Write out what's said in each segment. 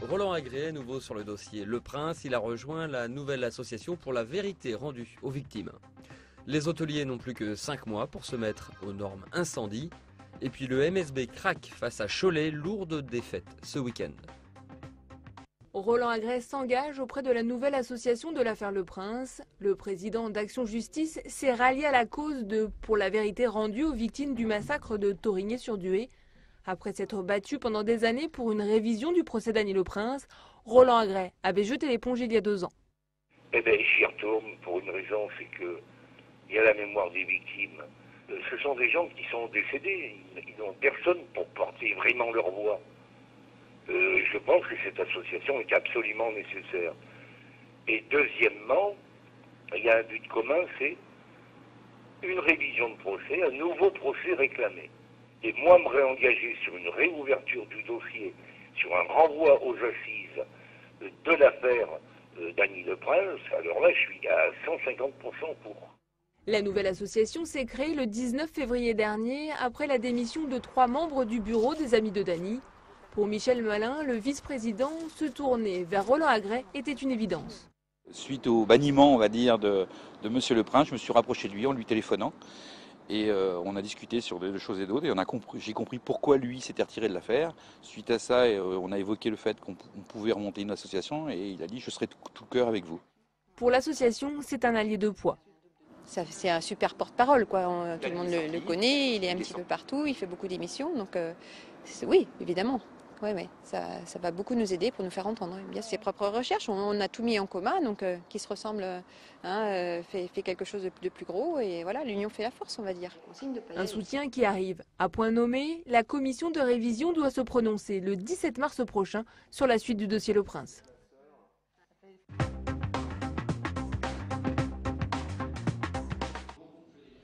Roland Agré, à nouveau sur le dossier Le Prince, il a rejoint la nouvelle association pour la vérité rendue aux victimes. Les hôteliers n'ont plus que 5 mois pour se mettre aux normes incendie. Et puis le MSB craque face à Cholet, lourde défaite ce week-end. Roland Agré s'engage auprès de la nouvelle association de l'affaire Le Prince. Le président d'Action Justice s'est rallié à la cause de Pour la vérité rendue aux victimes du massacre de Thorigné-sur-Dué. Après s'être battu pendant des années pour une révision du procès d'Annie Le Prince, Roland Agré avait jeté l'éponge il y a 2 ans. Eh bien, j'y retourne pour une raison, c'est qu'il y a la mémoire des victimes. Ce sont des gens qui sont décédés, ils n'ont personne pour porter vraiment leur voix. Je pense que cette association est absolument nécessaire. Et deuxièmement, il y a un but commun, c'est une révision de procès, un nouveau procès réclamé. Et moi, me réengager sur une réouverture du dossier, sur un renvoi aux assises de l'affaire d'Annie Le Prince, alors là, je suis à 150% pour. La nouvelle association s'est créée le 19 février dernier après la démission de 3 membres du bureau des Amis de Dany. Pour Michel Malin, le vice-président, se tourner vers Roland Agré était une évidence. Suite au banniment, on va dire, de Monsieur Le Prince, je me suis rapproché de lui en lui téléphonant. Et on a discuté sur des choses et d'autres et j'ai compris pourquoi lui s'était retiré de l'affaire. Suite à ça, on a évoqué le fait qu'on pouvait remonter une association et il a dit « je serai tout cœur avec vous ». Pour l'association, c'est un allié de poids. C'est un super porte-parole, quoi. Tout le monde le connaît, il est un petit peu partout, il fait beaucoup d'émissions. Donc oui, évidemment. Ouais, ça va beaucoup nous aider pour nous faire entendre. Bien ses propres recherches, on a tout mis en commun, donc qui se ressemble, fait quelque chose de plus gros, et voilà, l'union fait la force, on va dire. Un soutien qui arrive. À point nommé, la commission de révision doit se prononcer le 17 mars prochain sur la suite du dossier Le Prince.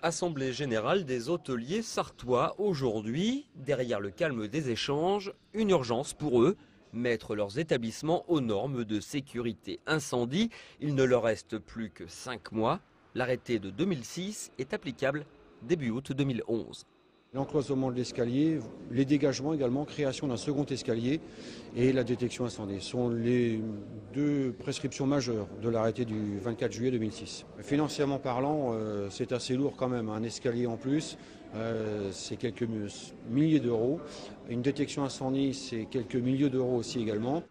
Assemblée générale des hôteliers sarthois aujourd'hui. Derrière le calme des échanges, une urgence pour eux, mettre leurs établissements aux normes de sécurité incendie. Il ne leur reste plus que 5 mois. L'arrêté de 2006 est applicable début août 2011. L'encloisonnement de l'escalier, les dégagements également, création d'un second escalier et la détection incendie sont les 2 prescriptions majeures de l'arrêté du 24 juillet 2006. Financièrement parlant, c'est assez lourd quand même. Un escalier en plus, c'est quelques milliers d'euros. Une détection incendie, c'est quelques milliers d'euros aussi également.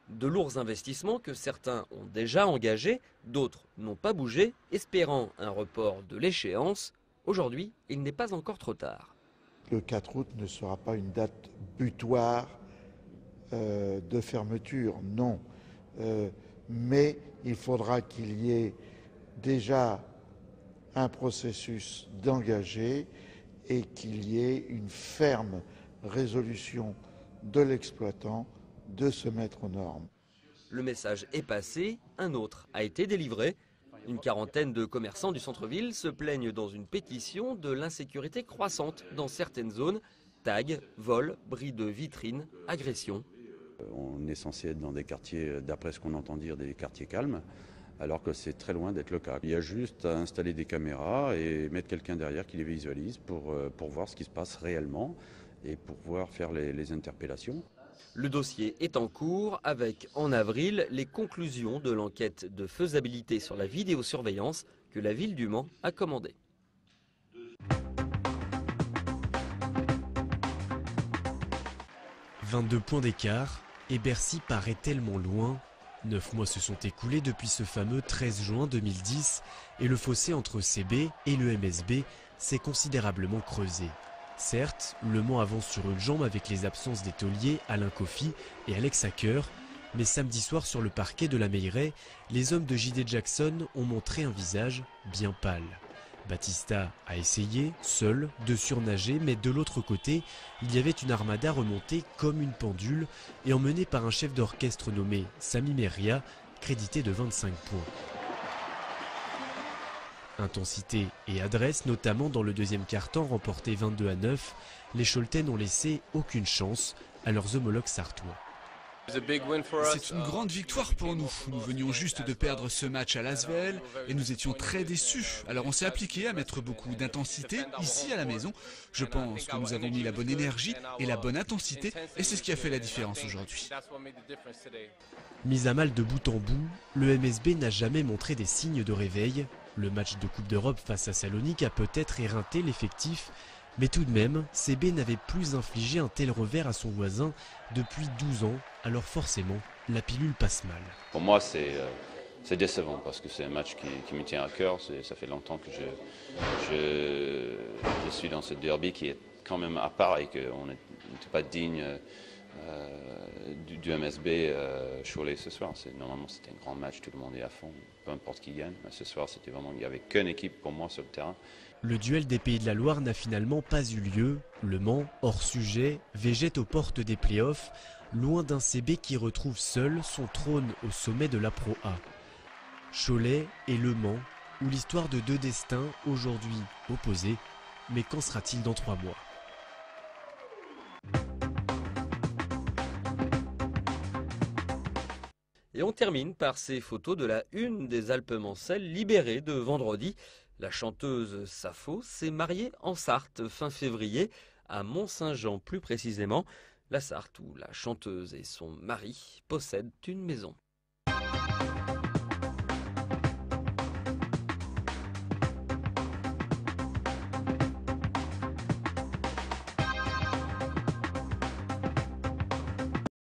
De lourds investissements que certains ont déjà engagés, d'autres n'ont pas bougé, espérant un report de l'échéance. Aujourd'hui, il n'est pas encore trop tard. Le 4 août ne sera pas une date butoir de fermeture, non. Mais il faudra qu'il y ait déjà un processus d'engagé et qu'il y ait une ferme résolution de l'exploitant de se mettre aux normes. Le message est passé, un autre a été délivré. Une quarantaine de commerçants du centre-ville se plaignent dans une pétition de l'insécurité croissante dans certaines zones. Tags, vols, bris de vitrines, agressions. On est censé être dans des quartiers, d'après ce qu'on entend dire, des quartiers calmes, alors que c'est très loin d'être le cas. Il y a juste à installer des caméras et mettre quelqu'un derrière qui les visualise pour voir ce qui se passe réellement et pour pouvoir faire les interpellations. Le dossier est en cours avec, en avril, les conclusions de l'enquête de faisabilité sur la vidéosurveillance que la ville du Mans a commandée. 22 points d'écart et Bercy paraît tellement loin. 9 mois se sont écoulés depuis ce fameux 13 juin 2010 et le fossé entre CB et le MSB s'est considérablement creusé. Certes, Le Mans avance sur une jambe avec les absences des tauliers Alain Coffy et Alex Hacker, mais samedi soir sur le parquet de la Meilleraie, les hommes de J.D. Jackson ont montré un visage bien pâle. Batista a essayé, seul, de surnager, mais de l'autre côté, il y avait une armada remontée comme une pendule et emmenée par un chef d'orchestre nommé Sami Meria, crédité de 25 points. Intensité et adresse, notamment dans le deuxième quart-temps remporté 22-9, les Choletais n'ont laissé aucune chance à leurs homologues sarthois. C'est une grande victoire pour nous. Nous venions juste de perdre ce match à Lasvel et nous étions très déçus. Alors on s'est appliqué à mettre beaucoup d'intensité ici à la maison. Je pense que nous avons mis la bonne énergie et la bonne intensité et c'est ce qui a fait la différence aujourd'hui. Mis à mal de bout en bout, le MSB n'a jamais montré des signes de réveil. Le match de Coupe d'Europe face à Salonique a peut-être éreinté l'effectif, mais tout de même, CB n'avait plus infligé un tel revers à son voisin depuis 12 ans, alors forcément, la pilule passe mal. Pour moi, c'est décevant parce que c'est un match qui me tient à cœur. Ça fait longtemps que je suis dans ce derby qui est quand même à part et qu'on n'était pas digne du MSB Cholet ce soir. Normalement, c'était un grand match, tout le monde est à fond, peu importe qui gagne. Mais ce soir, c'était vraiment, il n'y avait qu'une équipe pour moi sur le terrain. Le duel des Pays de la Loire n'a finalement pas eu lieu. Le Mans, hors sujet, végète aux portes des playoffs, loin d'un CB qui retrouve seul son trône au sommet de la Pro A. Cholet et Le Mans, où l'histoire de deux destins aujourd'hui opposés, mais qu'en sera-t-il dans 3 mois ? Et on termine par ces photos de la une des Alpes-Mancelles libérées de vendredi. La chanteuse Sappho s'est mariée en Sarthe fin février, à Mont-Saint-Jean plus précisément. La Sarthe où la chanteuse et son mari possèdent une maison.